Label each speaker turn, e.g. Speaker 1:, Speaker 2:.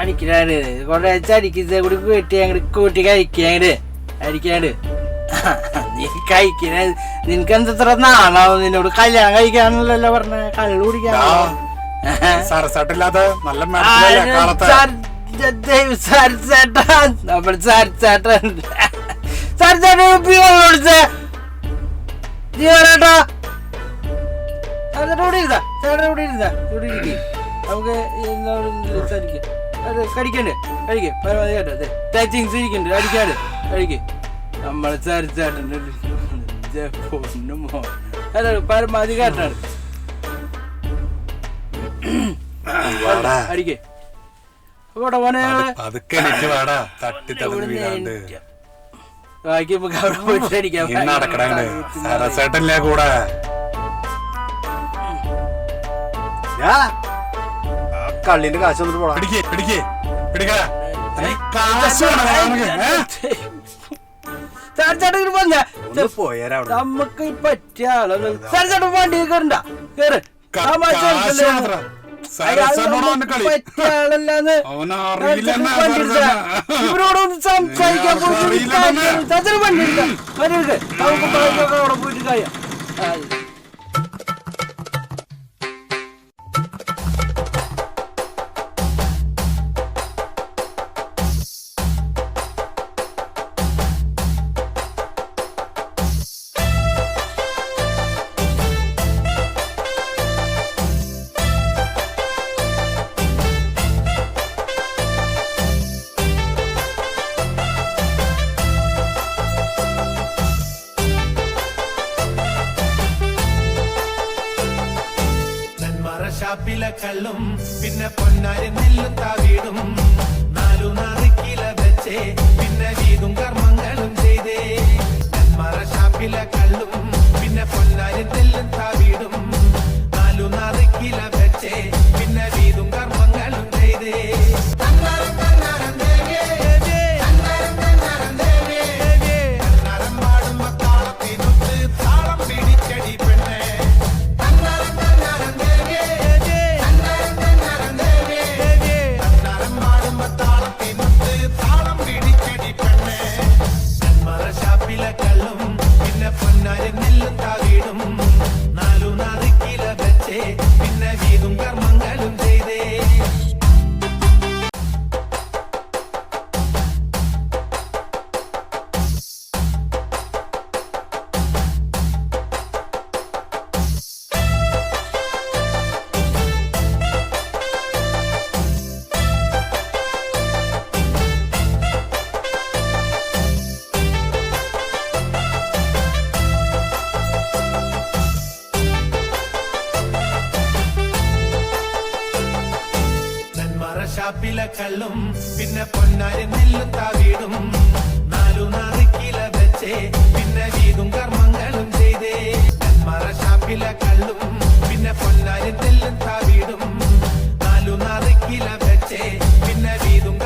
Speaker 1: അടിക്കാണ്ട് കൊറേ അടിക്കുന്നത് കൂടി കൂട്ടി അങ്ങോട്ട് കൂട്ടി കഴിക്കാണ്ട് അടിക്കാണ്ട് നീ കഴിക്കണ നിനക്ക് എന്തത്ര നാണാവും നിന്നോട് കല്യാണം കഴിക്കാനല്ലോ പറഞ്ഞ കള്ളു കുടിക്കാൻ നമുക്ക് കടിക്കണ്ട് കഴിക്കേ പരമാവധി കേട്ടോ അതെ ടച്ചിങ്സ് ഇരിക്കണ്ട് അടിക്കാണ്ട് കഴിക്കേ നമ്മളെ ചരിച്ചാട്ടുണ്ട് അതെ പരമാവധി കേട്ടാണ് അടിക്കേ
Speaker 2: കള്ളിന്റെ കാശ് വന്നിട്ട് പോടാ
Speaker 1: നമുക്ക് പറ്റിയ ആളൊന്നും വണ്ടി കയറണ്ട കേറ് പറ്റിയ ആളല്ലാന്ന് ഇവരോടൊന്ന് സംസാരിക്കാൻ പോയിട്ട് വണ്ടി എടുക്കാം നമുക്ക് അവിടെ പോയിട്ട് കഴിയാം.
Speaker 3: കള്ളും പിന്നെ പൊന്നാരി നെല്ലും താവീടും നാലു നാറിക്കില വെച്ചേ പിന്നെ വീതും കർമ്മങ്ങളും ചെയ്തേ നെന്മാറ ഷാപ്പിലെ കള്ളും പിന്നെ പൊന്നാരി നെല്ലും താവീടും നാലു നാറിക്കില വെച്ചേ പിന്നെ വീതും കർമ്മങ്ങളും ചെയ്തേ ഷാപ്പിലെ കള്ളും പിന്നെ പൊന്നാരി നെല്ലും താവീടും നാലു നാറിക്കില വെച്ചേ പിന്നെ വീതും കർമ്മങ്ങളും ചെയ്തേ നെന്മാറ ഷാപ്പിലെ കള്ളും പിന്നെ പൊന്നാരി നെല്ലും താവീടും നാലു നാറിക്കില വെച്ചേ പിന്നെ വീതും